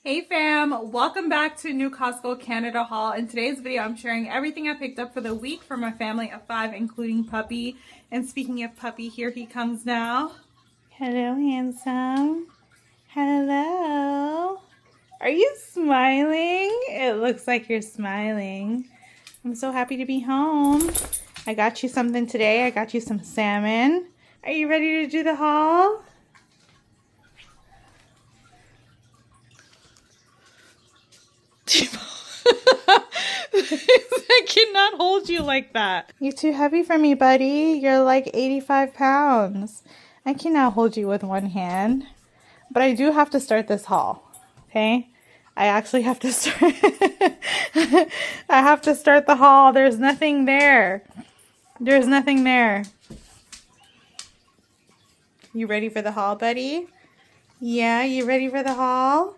Hey fam, welcome back to a new Costco Canada haul. In today's video, I'm sharing everything I picked up for the week for my family of 5, including Puppy. And speaking of Puppy, here he comes now. Hello, handsome. Hello. Are you smiling? It looks like you're smiling. I'm so happy to be home. I got you something today. I got you some salmon. Are you ready to do the haul? I cannot hold you like that. You're too heavy for me, buddy. You're like 85 pounds. I cannot hold you with one hand. But I do have to start this haul. Okay? I actually have to start. I have to start the haul. There's nothing there. There's nothing there. You ready for the haul, buddy? Yeah, you ready for the haul?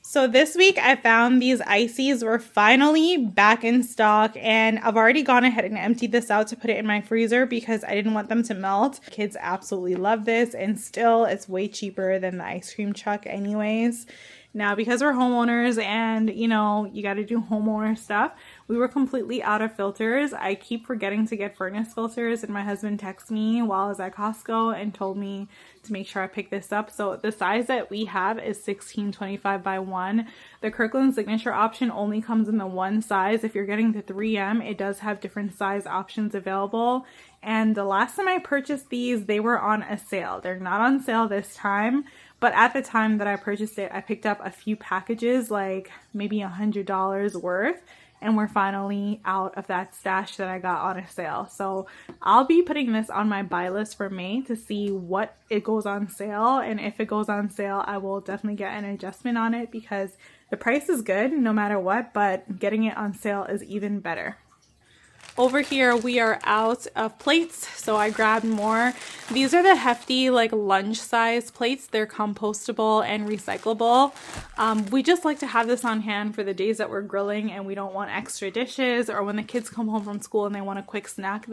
So this week I found these ices were finally back in stock, and I've already gone ahead and emptied this out to put it in my freezer because I didn't want them to melt. Kids absolutely love this, and still it's way cheaper than the ice cream truck anyways. Now, because we're homeowners and, you know, you got to do homeowner stuff, we were completely out of filters. I keep forgetting to get furnace filters, and my husband texted me while I was at Costco and told me to make sure I pick this up. So the size that we have is 1625 by 1. The Kirkland Signature option only comes in the one size. If you're getting the 3M, it does have different size options available. And the last time I purchased these, they were on a sale. They're not on sale this time. But at the time that I purchased it, I picked up a few packages, like maybe $100 worth, and we're finally out of that stash that I got on a sale. So I'll be putting this on my buy list for May to see what it goes on sale, and if it goes on sale, I will definitely get an adjustment on it because the price is good no matter what, but getting it on sale is even better. Over here we are out of plates, so I grabbed more. These are the hefty like lunch size plates. They're compostable and recyclable. We just like to have this on hand for the days that we're grilling and we don't want extra dishes, or when the kids come home from school and they want a quick snack,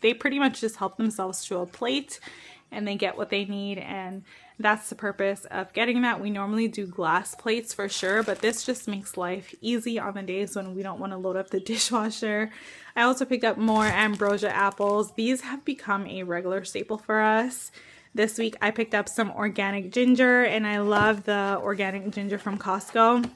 they pretty much just help themselves to a plate and they get what they need, and that's the purpose of getting that. We normally do glass plates for sure, but this just makes life easy on the days when we don't want to load up the dishwasher. I also picked up more ambrosia apples. These have become a regular staple for us. This week I picked up some organic ginger, and I love the organic ginger from Costco.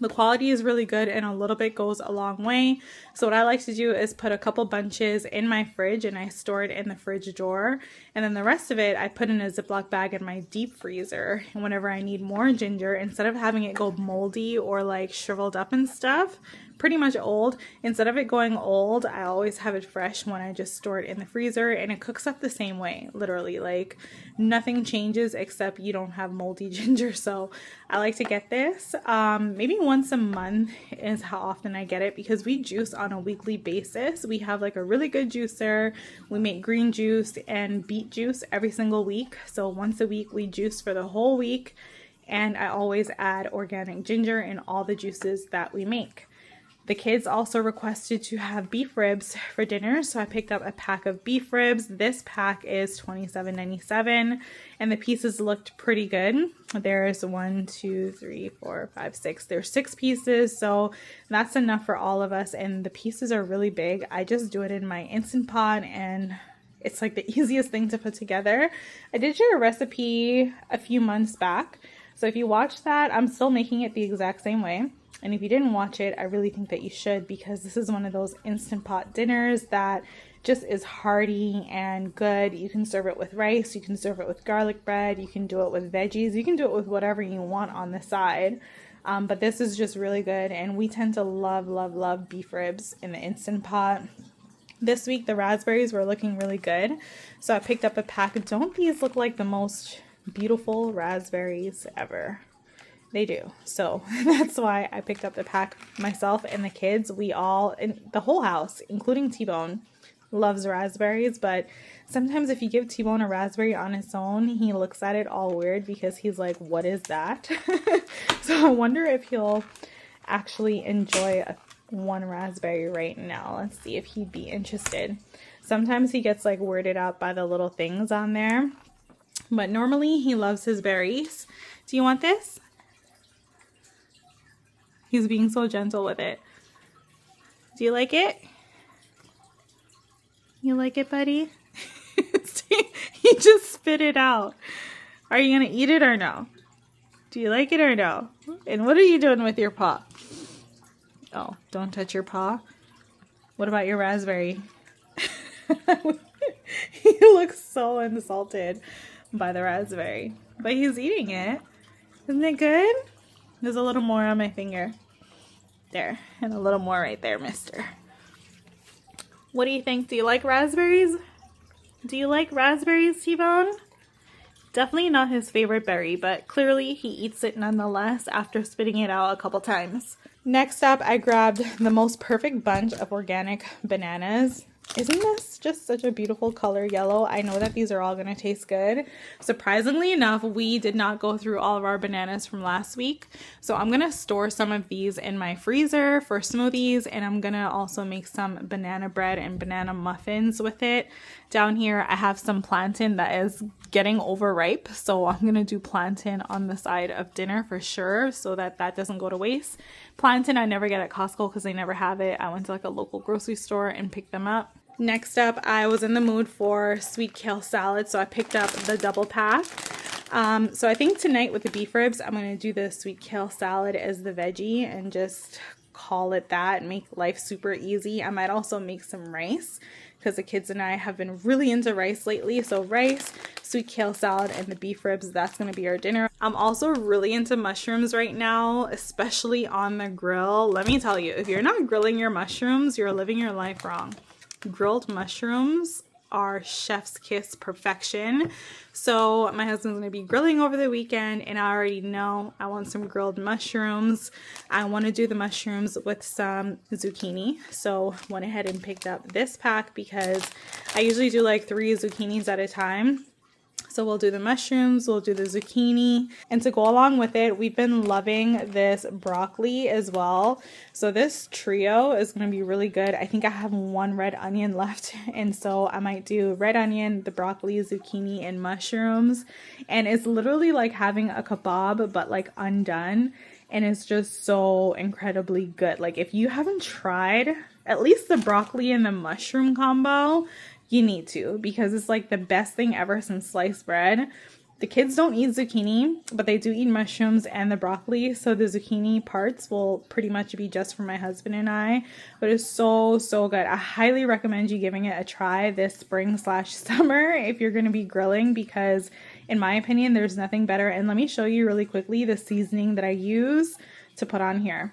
The quality is really good and a little bit goes a long way. So what I like to do is put a couple bunches in my fridge and I store it in the fridge drawer. And then the rest of it I put in a Ziploc bag in my deep freezer. And whenever I need more ginger, instead of having it go moldy or like shriveled up and stuff, pretty much old, instead of it going old, I always have it fresh when I just store it in the freezer, and it cooks up the same way, literally. Like nothing changes except you don't have moldy ginger. So I like to get this maybe once a month is how often I get it, because we juice on a weekly basis. We have like a really good juicer. We make green juice and beet juice every single week, so once a week we juice for the whole week, and I always add organic ginger in all the juices that we make. The kids also requested to have beef ribs for dinner, so I picked up a pack of beef ribs. This pack is $27.97, and the pieces looked pretty good. There's 1, 2, 3, 4, 5, 6. There's 6 pieces, so that's enough for all of us, and the pieces are really big. I just do it in my Instant Pot, and it's like the easiest thing to put together. I did share a recipe a few months back, so if you watch that, I'm still making it the exact same way. And if you didn't watch it, I really think that you should, because this is one of those Instant Pot dinners that just is hearty and good. You can serve it with rice, you can serve it with garlic bread, you can do it with veggies, you can do it with whatever you want on the side. But this is just really good, and we tend to love beef ribs in the Instant Pot. This week the raspberries were looking really good, so I picked up a pack. Don't these look like the most beautiful raspberries ever? They do. So that's why I picked up the pack myself and the kids. We all, in the whole house, including T-Bone, loves raspberries. But sometimes if you give T-Bone a raspberry on its own, he looks at it all weird because he's like, what is that? So I wonder if he'll actually enjoy one raspberry right now. Let's see if he'd be interested. Sometimes he gets like weirded out by the little things on there. But normally he loves his berries. Do you want this? He's being so gentle with it. Do you like it? You like it, buddy? He just spit it out. Are you gonna eat it or no? Do you like it or no? And what are you doing with your paw? Oh, don't touch your paw. What about your raspberry? He looks so insulted by the raspberry, but he's eating it. Isn't it good? There's a little more on my finger. There, and a little more right there, mister. What do you think? Do you like raspberries? Do you like raspberries, T-Bone? Definitely not his favorite berry, but clearly he eats it nonetheless after spitting it out a couple times. Next up, I grabbed the most perfect bunch of organic bananas. Isn't this just such a beautiful color yellow? I know that these are all going to taste good. Surprisingly enough, we did not go through all of our bananas from last week. So I'm going to store some of these in my freezer for smoothies, and I'm going to also make some banana bread and banana muffins with it. Down here, I have some plantain that is getting overripe. So I'm going to do plantain on the side of dinner for sure so that that doesn't go to waste. Plantain I never get at Costco because they never have it. I went to like a local grocery store and picked them up. Next up, I was in the mood for sweet kale salad, so I picked up the double pack. So I think tonight with the beef ribs, I'm going to do the sweet kale salad as the veggie and just call it that and make life super easy. I might also make some rice because the kids and I have been really into rice lately. So rice, sweet kale salad, and the beef ribs, that's going to be our dinner. I'm also really into mushrooms right now, especially on the grill. Let me tell you, if you're not grilling your mushrooms, you're living your life wrong. Grilled mushrooms are chef's kiss perfection. So my husband's gonna be grilling over the weekend, and I already know I want some grilled mushrooms. I want to do the mushrooms with some zucchini, so went ahead and picked up this pack because I usually do like 3 zucchinis at a time. So we'll do the mushrooms, we'll do the zucchini, and to go along with it, we've been loving this broccoli as well. So this trio is going to be really good. I think I have 1 red onion left, and so I might do red onion, the broccoli, zucchini, and mushrooms. And it's literally like having a kebab, but like undone, and it's just so incredibly good. Like if you haven't tried at least the broccoli and the mushroom combo, you need to, because it's like the best thing ever since sliced bread. The kids don't eat zucchini, but they do eat mushrooms and the broccoli. So the zucchini parts will pretty much be just for my husband and I. But it's so, so good. I highly recommend you giving it a try this spring/summer if you're going to be grilling, because in my opinion, there's nothing better. And let me show you really quickly the seasoning that I use to put on here.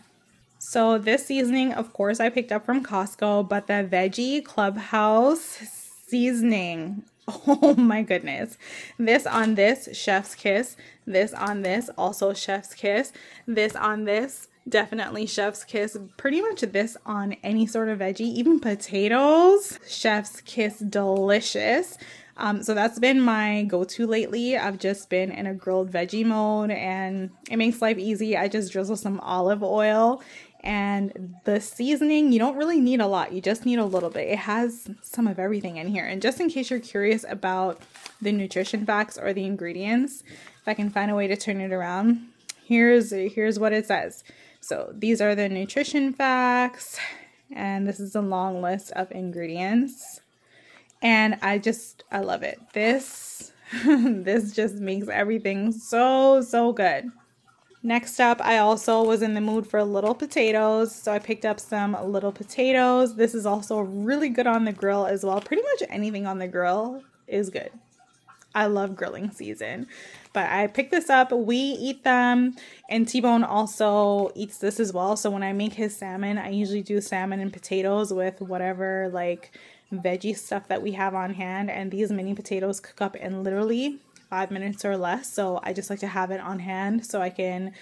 So this seasoning, of course, I picked up from Costco, but the Veggie Clubhouse seasoning. Oh my goodness. This on this, chef's kiss. This on this, also chef's kiss. This on this, definitely chef's kiss. Pretty much this on any sort of veggie, even potatoes, chef's kiss, delicious. So that's been my go-to lately. I've just been in a grilled veggie mode and it makes life easy. I just drizzle some olive oil. And the seasoning, you don't really need a lot. You just need a little bit. It has some of everything in here. And just in case you're curious about the nutrition facts or the ingredients, if I can find a way to turn it around, here's what it says. So these are the nutrition facts. And this is a long list of ingredients. And I love it. This just makes everything so, so good. Next up, I also was in the mood for little potatoes, so I picked up some little potatoes. This is also really good on the grill as well. Pretty much anything on the grill is good. I love grilling season, but I picked this up. We eat them, and T-Bone also eats this as well. So when I make his salmon, I usually do salmon and potatoes with whatever like veggie stuff that we have on hand, and these mini potatoes cook up in literally 5 minutes or less. So I just like to have it on hand so I can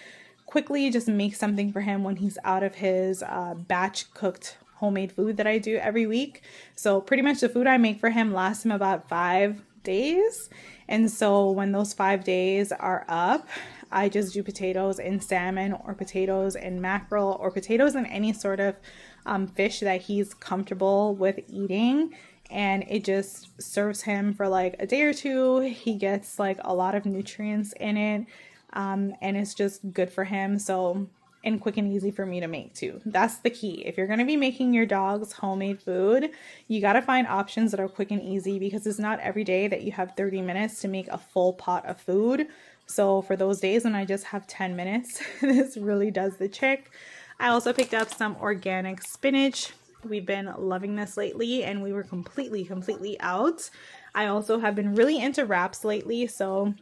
quickly just make something for him when he's out of his batch cooked homemade food that I do every week. So pretty much the food I make for him lasts him about 5 days. And so when those 5 days are up, I just do potatoes and salmon, or potatoes and mackerel, or potatoes and any sort of fish that he's comfortable with eating. and it just serves him for like a day or two. He gets like a lot of nutrients in it, and it's just good for him. So, and quick and easy for me to make too. That's the key. If you're going to be making your dog's homemade food, you got to find options that are quick and easy, because it's not every day that you have 30 minutes to make a full pot of food. So for those days when I just have 10 minutes, this really does the trick. I also picked up some organic spinach. We've been loving this lately, and we were completely out. I also have been really into wraps lately, so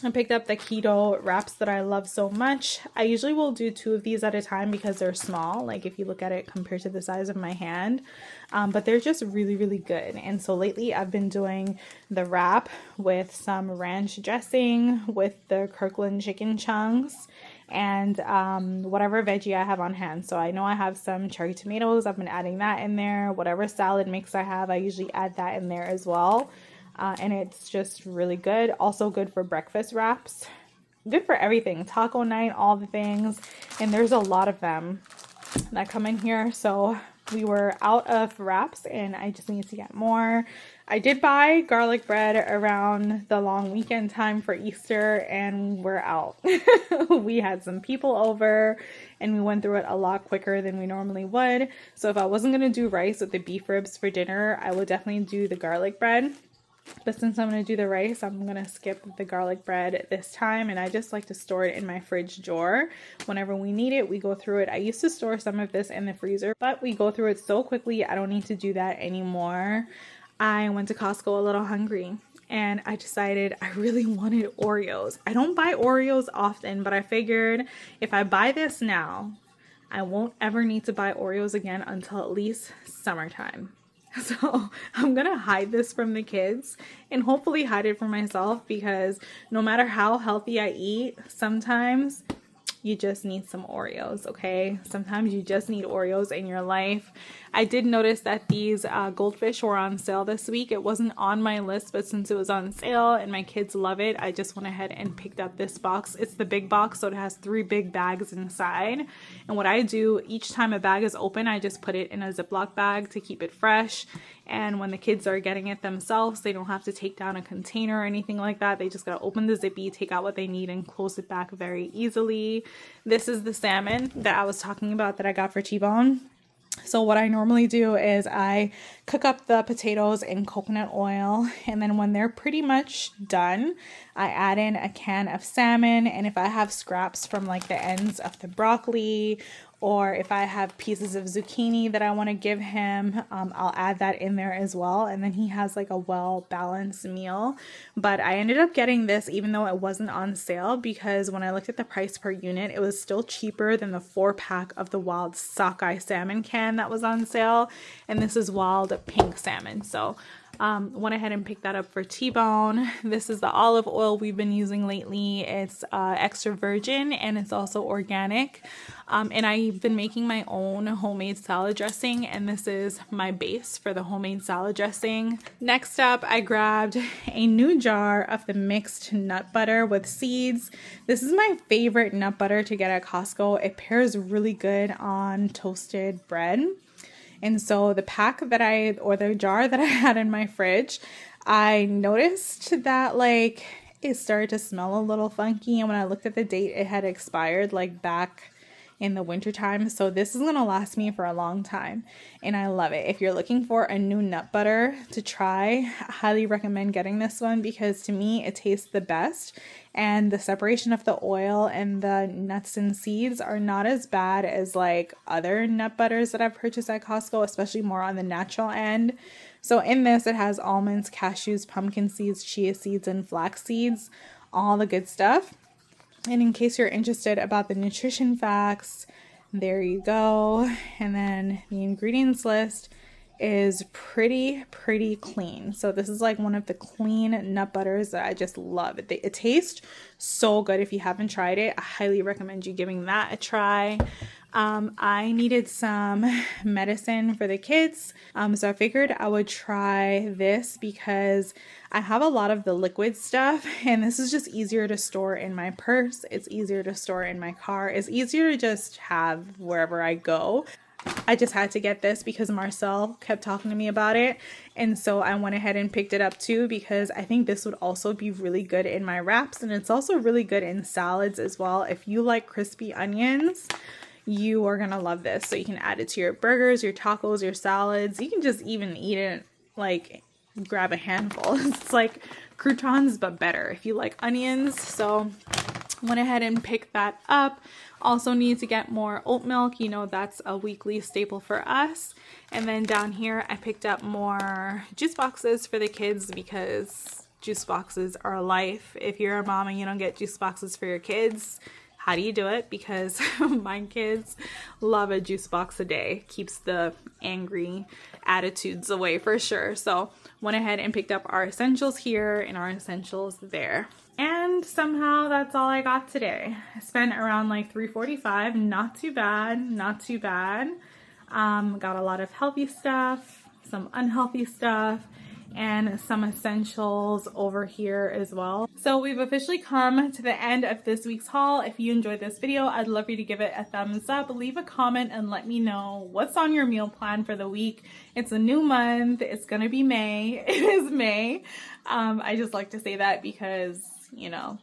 I picked up the keto wraps that I love so much. I usually will do 2 of these at a time because they're small, like if you look at it compared to the size of my hand, but they're just really good. And so lately I've been doing the wrap with some ranch dressing, with the Kirkland chicken chunks, and whatever veggie I have on hand. So I know I have some cherry tomatoes. I've been adding that in there. Whatever salad mix I have, I usually add that in there as well. And it's just really good. Also good for breakfast wraps. Good for everything. Taco night, all the things. And there's a lot of them that come in here. So we were out of wraps and I just need to get more. I did buy garlic bread around the long weekend time for Easter, and we're out. We had some people over and we went through it a lot quicker than we normally would. So if I wasn't going to do rice with the beef ribs for dinner, I would definitely do the garlic bread. But since I'm going to do the rice, I'm going to skip the garlic bread this time. And I just like to store it in my fridge drawer. Whenever we need it, we go through it. I used to store some of this in the freezer, but we go through it so quickly, I don't need to do that anymore. I went to Costco a little hungry, and I decided I really wanted Oreos. I don't buy Oreos often, but I figured if I buy this now, I won't ever need to buy Oreos again until at least summertime. So I'm going to hide this from the kids and hopefully hide it from myself, because no matter how healthy I eat, sometimes you just need some Oreos, okay? Sometimes you just need Oreos in your life. I did notice that these goldfish were on sale this week. It wasn't on my list, but since it was on sale and my kids love it, I just went ahead and picked up this box. It's the big box, so it has 3 big bags inside. And what I do, each time a bag is open, I just put it in a Ziploc bag to keep it fresh. And when the kids are getting it themselves, they don't have to take down a container or anything like that. They just gotta open the zippy, take out what they need, and close it back very easily. This is the salmon that I was talking about that I got for T-bone. So what I normally do is I cook up the potatoes in coconut oil, and then when they're pretty much done, I add in a can of salmon. And if I have scraps from like the ends of the broccoli, or if I have pieces of zucchini that I want to give him, I'll add that in there as well. And then he has like a well-balanced meal. But I ended up getting this even though it wasn't on sale, because when I looked at the price per unit, it was still cheaper than the 4-pack of the wild sockeye salmon can that was on sale. And this is wild pink salmon. So went ahead and picked that up for T-bone. This is the olive oil we've been using lately. It's extra virgin, and it's also organic. And I've been making my own homemade salad dressing, and this is my base for the homemade salad dressing. Next up, I grabbed a new jar of the mixed nut butter with seeds. This is my favorite nut butter to get at Costco. It pairs really good on toasted bread. And so the the jar that I had in my fridge, I noticed that like it started to smell a little funky. And when I looked at the date, it had expired like back in the wintertime. So this is going to last me for a long time. And I love it. If you're looking for a new nut butter to try, I highly recommend getting this one, because to me, it tastes the best. And the separation of the oil and the nuts and seeds are not as bad as like other nut butters that I've purchased at Costco, especially more on the natural end. So in this, it has almonds, cashews, pumpkin seeds, chia seeds, and flax seeds, all the good stuff. And in case you're interested about the nutrition facts, there you go. And then the ingredients list is pretty clean. So this is like one of the clean nut butters that I just love. It tastes so good. If you haven't tried it, I highly recommend you giving that a try. I needed some medicine for the kids. So I figured I would try this because I have a lot of the liquid stuff, and this is just easier to store in my purse. It's easier to store in my car. It's easier to just have wherever I go. I just had to get this because Marcel kept talking to me about it. And so I went ahead and picked it up too because I think this would also be really good in my wraps. And it's also really good in salads as well. If you like crispy onions, you are gonna love this. So you can add it to your burgers, your tacos, your salads. You can just even eat it, like grab a handful. It's like croutons but better if you like onions. So went ahead and picked that up. Also need to get more oat milk. You know, that's a weekly staple for us. And then down here I picked up more juice boxes for the kids because juice boxes are life. If you're a mom and you don't get juice boxes for your kids, how do you do it? Because my kids love a juice box a day. Keeps the angry attitudes away for sure. So went ahead and picked up our essentials here and our essentials there. And somehow that's all I got today. I spent around like $3.45. Not too bad, not too bad. Got a lot of healthy stuff, some unhealthy stuff, and some essentials over here as well. So we've officially come to the end of this week's haul. If you enjoyed this video, I'd love for you to give it a thumbs up, leave a comment, and let me know what's on your meal plan for the week. It's a new month. It's gonna be May. It is May. I just like to say that because, you know,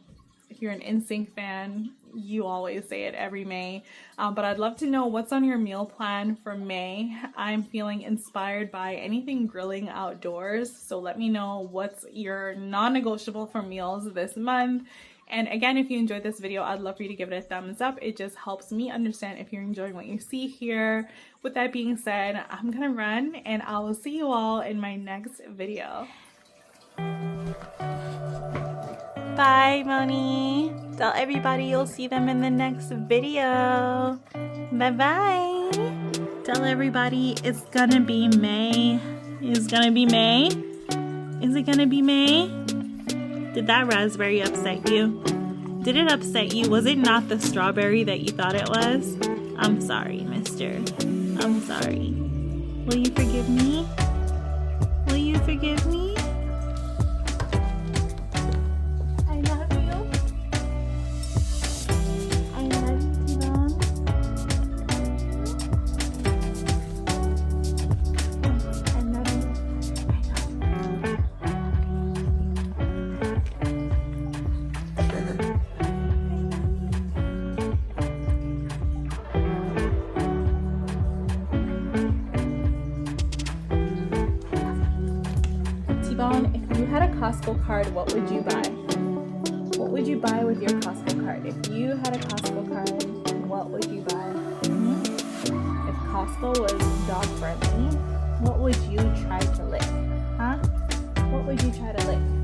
if you're an NSYNC fan, you always say it every May. But I'd love to know what's on your meal plan for May. I'm feeling inspired by anything grilling outdoors. So let me know what's your non-negotiable for meals this month. And again, if you enjoyed this video, I'd love for you to give it a thumbs up. It just helps me understand if you're enjoying what you see here. With that being said, I'm gonna run and I will see you all in my next video. Bye, Moni. Tell everybody you'll see them in the next video. Bye-bye. Tell everybody it's gonna be May. It's gonna be May? Is it gonna be May? Did that raspberry upset you? Did it upset you? Was it not the strawberry that you thought it was? I'm sorry, mister. I'm sorry. Will you forgive me? Will you forgive me? If you had a Costco card, what would you buy? What would you buy with your Costco card? If you had a Costco card, what would you buy? If Costco was dog friendly, what would you try to lick? Huh? What would you try to lick?